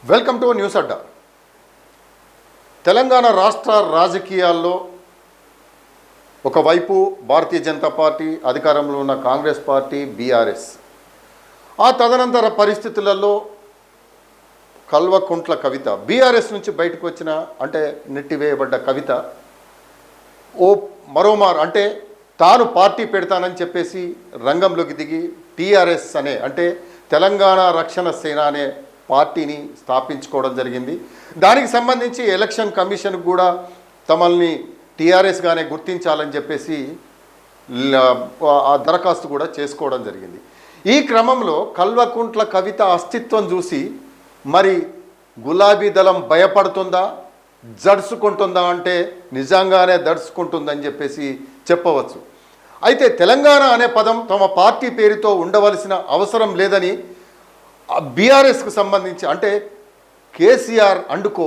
Welcome to news అడ్డా. తెలంగాణ రాష్ట్ర రాజకీయాల్లో ఒకవైపు భారతీయ జనతా పార్టీ, అధికారంలో ఉన్న కాంగ్రెస్ పార్టీ, బీఆర్ఎస్. ఆ తదనంతర పరిస్థితులలో కల్వకుంట్ల కవిత బీఆర్ఎస్ నుంచి బయటకు వచ్చిన అంటే నెట్టివేయబడ్డ కవిత మరోమారు అంటే తాను పార్టీ పెడతానని చెప్పేసి రంగంలోకి దిగి టీఆర్ఎస్ అంటే తెలంగాణ రక్షణ సేన అనే పార్టీని స్థాపించుకోవడం జరిగింది. దానికి సంబంధించి ఎలక్షన్ కమిషన్ కూడా తమల్ని టీఆర్ఎస్గానే గుర్తించాలని చెప్పేసి ఆ దరఖాస్తు కూడా చేసుకోవడం జరిగింది. ఈ క్రమంలో కల్వకుంట్ల కవిత అస్తిత్వం చూసి మరి గులాబీ దళం భయపడుతుందా, జడుచుకుంటుందా అంటే నిజంగానే దడుచుకుంటుందని చెప్పేసి చెప్పవచ్చు. అయితే తెలంగాణ అనే పదం తమ పార్టీ పేరుతో ఉండవలసిన అవసరం లేదని బీఆర్ఎస్కు సంబంధించి అంటే కేసీఆర్ అండుకో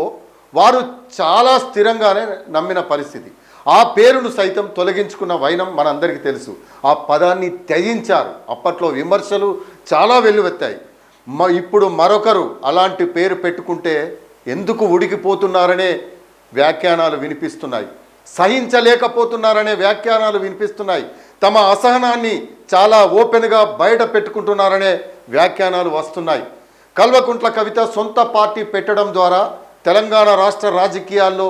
వారు చాలా స్థిరంగానే నమ్మిన పరిస్థితి. ఆ పేరును సైతం తొలగించుకున్న వైనం మనందరికీ తెలుసు. ఆ పదాన్ని త్యజించారు. అప్పట్లో విమర్శలు చాలా వెల్లువెత్తాయి. ఇప్పుడు మరొకరు అలాంటి పేరు పెట్టుకుంటే ఎందుకు ఉడికిపోతున్నారనే వ్యాఖ్యానాలు వినిపిస్తున్నాయి, సహించలేకపోతున్నారనే వ్యాఖ్యానాలు వినిపిస్తున్నాయి, తమ అసహనాన్ని చాలా ఓపెన్గా బయట పెట్టుకుంటున్నారనే వ్యాఖ్యానాలు వస్తున్నాయి. కల్వకుంట్ల కవిత సొంత పార్టీ పెట్టడం ద్వారా తెలంగాణ రాష్ట్ర రాజకీయాల్లో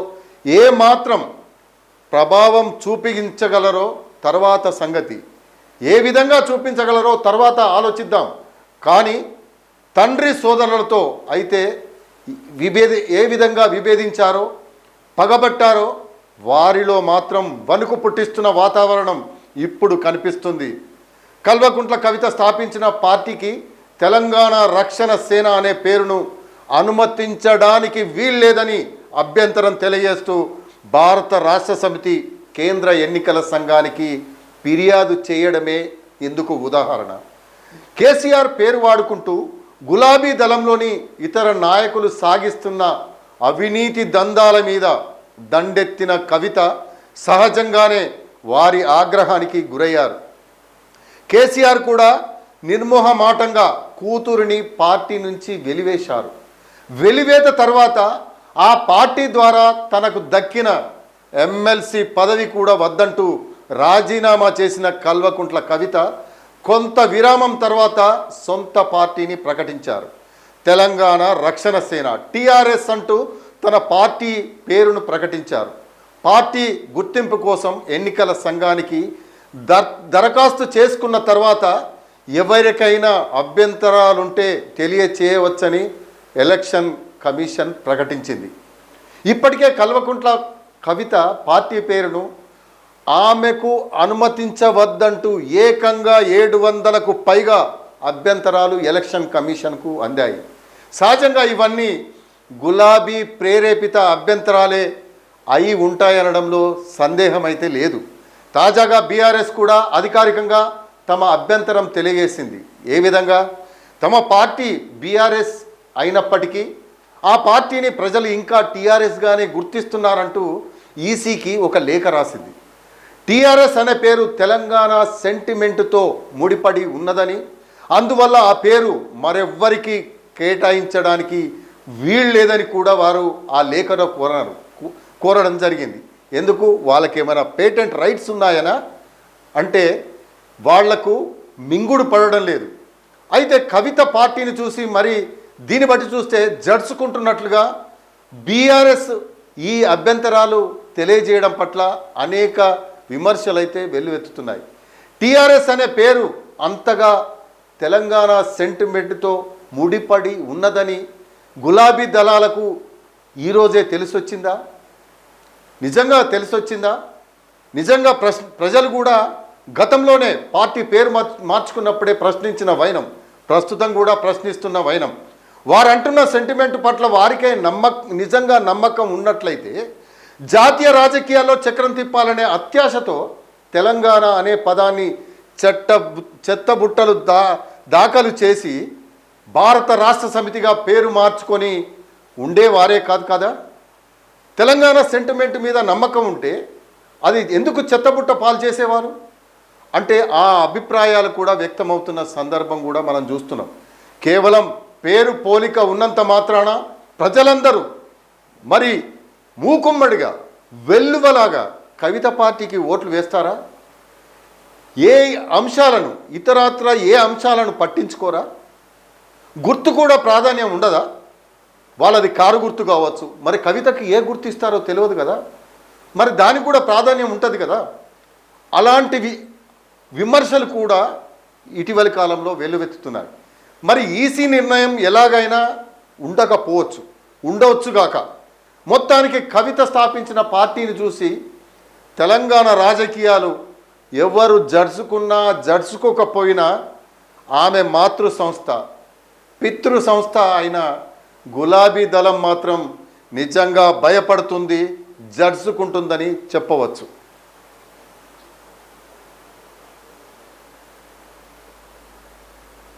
ఏమాత్రం ప్రభావం చూపించగలరో తర్వాత సంగతి, ఏ విధంగా చూపించగలరో తర్వాత ఆలోచిద్దాం. కానీ తండ్రి సోదరులతో అయితే ఏ విధంగా విభేదించారో, పగబట్టారో వారిలో మాత్రం వణుకు పుట్టిస్తున్న వాతావరణం ఇప్పుడు కనిపిస్తుంది. కల్వకుంట్ల కవిత స్థాపించిన పార్టీకి తెలంగాణ రక్షణ సేన అనే పేరును అనుమతించడానికి వీల్లేదని అభ్యంతరం తెలియజేస్తూ భారత రాష్ట్ర సమితి కేంద్ర ఎన్నికల సంఘానికి ఫిర్యాదు చేయడమే ఇందుకు ఉదాహరణ. కేసీఆర్ పేరు వాడుకుంటూ గులాబీ దళంలోని ఇతర నాయకులు సాగిస్తున్న అవినీతి దందాల మీద దండెత్తిన కవిత సహజంగానే వారి ఆగ్రహానికి గురయ్యారు. కేసీఆర్ కూడా నిర్మోహమాటంగా కూతురిని పార్టీ నుంచి వెలివేశారు. వెలివేత తర్వాత ఆ పార్టీ ద్వారా తనకు దక్కిన ఎమ్మెల్సీ పదవి కూడా వద్దంటూ రాజీనామా చేసిన కల్వకుంట్ల కవిత కొంత విరామం తర్వాత సొంత పార్టీని ప్రకటించారు. తెలంగాణ రక్షణ సేన టీఆర్ఎస్ అంటూ తన పార్టీ పేరును ప్రకటించారు. పార్టీ గుర్తింపు కోసం ఎన్నికల సంఘానికి దరఖాస్తు చేసుకున్న తర్వాత ఎవరికైనా అభ్యంతరాలుంటే తెలియచేయవచ్చని ఎలక్షన్ కమిషన్ ప్రకటించింది. ఇప్పటికే కల్వకుంట్ల కవిత పార్టీ పేరును ఆమెకు అనుమతించవద్దంటూ ఏకంగా 700కు పైగా అభ్యంతరాలు ఎలక్షన్ కమిషన్కు అందాయి. సహజంగా ఇవన్నీ గులాబీ ప్రేరేపిత అభ్యంతరాలే అయి ఉంటాయనడంలో సందేహం అయితే లేదు. తాజాగా బీఆర్ఎస్ కూడా అధికారికంగా తమ అభ్యంతరం తెలియజేసింది. ఏ విధంగా? తమ పార్టీ బీఆర్ఎస్ అయినప్పటికీ ఆ పార్టీని ప్రజలు ఇంకా టీఆర్ఎస్గానే గుర్తిస్తున్నారంటూ ఈసీకి ఒక లేఖ రాసింది. టీఆర్ఎస్ అనే పేరు తెలంగాణ సెంటిమెంటుతో ముడిపడి ఉన్నదని, అందువల్ల ఆ పేరు మరెవ్వరికి కేటాయించడానికి వీల్లేదని కూడా వారు ఆ లేఖలో కోరడం జరిగింది. ఎందుకు? వాళ్ళకేమైనా పేటెంట్ రైట్స్ ఉన్నాయనా అంటే వాళ్లకు మింగుడు పడడం లేదు. అయితే కవిత పార్టీని చూసి మరి దీన్ని బట్టి చూస్తే జడ్చుకుంటున్నట్లుగా బీఆర్ఎస్ ఈ అభ్యంతరాలు తెలియజేయడం పట్ల అనేక విమర్శలు అయితే వెల్లువెత్తుతున్నాయి. టీఆర్ఎస్ అనే పేరు అంతగా తెలంగాణ సెంటిమెంట్తో ముడిపడి ఉన్నదని గులాబీ దళాలకు ఈరోజే తెలిసొచ్చిందా? నిజంగా తెలిసొచ్చిందా? నిజంగా ప్రజలు కూడా గతంలోనే పార్టీ పేరు మార్చుకున్నప్పుడే ప్రశ్నించిన వైనం ప్రస్తుతం కూడా ప్రశ్నిస్తున్న వైనం. వారు అంటున్న సెంటిమెంట్ పట్ల వారికే నిజంగా నమ్మకం ఉన్నట్లయితే జాతీయ రాజకీయాల్లో చక్రం తిప్పాలనే అత్యాశతో తెలంగాణ అనే పదాన్ని చెత్తబుట్టలు దాఖలు చేసి భారత రాష్ట్ర సమితిగా పేరు మార్చుకొని ఉండేవారే కాదు కదా. తెలంగాణ సెంటిమెంట్ మీద నమ్మకం ఉంటే అది ఎందుకు చెత్తబుట్ట పాలు చేసేవారు అంటే ఆ అభిప్రాయాలు కూడా వ్యక్తమవుతున్న సందర్భం కూడా మనం చూస్తున్నాం. కేవలం పేరు పోలిక ఉన్నంత మాత్రాన ప్రజలందరూ మరి మూకుమ్మడిగా వెల్లువలాగా కవిత పార్టీకి ఓట్లు వేస్తారా? ఏ అంశాలను ఇతరత్ర ఏ అంశాలను పట్టించుకోరా? గుర్తు కూడా ప్రాధాన్యం ఉండదా? వాళ్ళది కారు గుర్తు కావచ్చు, మరి కవితకి ఏ గుర్తు ఇస్తారో తెలియదు కదా, మరి దానికి కూడా ప్రాధాన్యం ఉంటుంది కదా. అలాంటివి విమర్శలు కూడా ఇటీవలి కాలంలో వెల్లువెత్తుతున్నాయి. మరి ఈసీ నిర్ణయం ఎలాగైనా ఉండకపోవచ్చు, ఉండవచ్చుగాక. మొత్తానికి కవిత స్థాపించిన పార్టీని చూసి తెలంగాణ రాజకీయాలు ఎవరు జడుచుకున్నా జడుచుకోకపోయినా ఆమె మాతృ సంస్థ పితృ సంస్థ అయిన గులాబీ దళం మాత్రం నిజంగా భయపడుతుంది, జడుచుకుంటుందని చెప్పవచ్చు.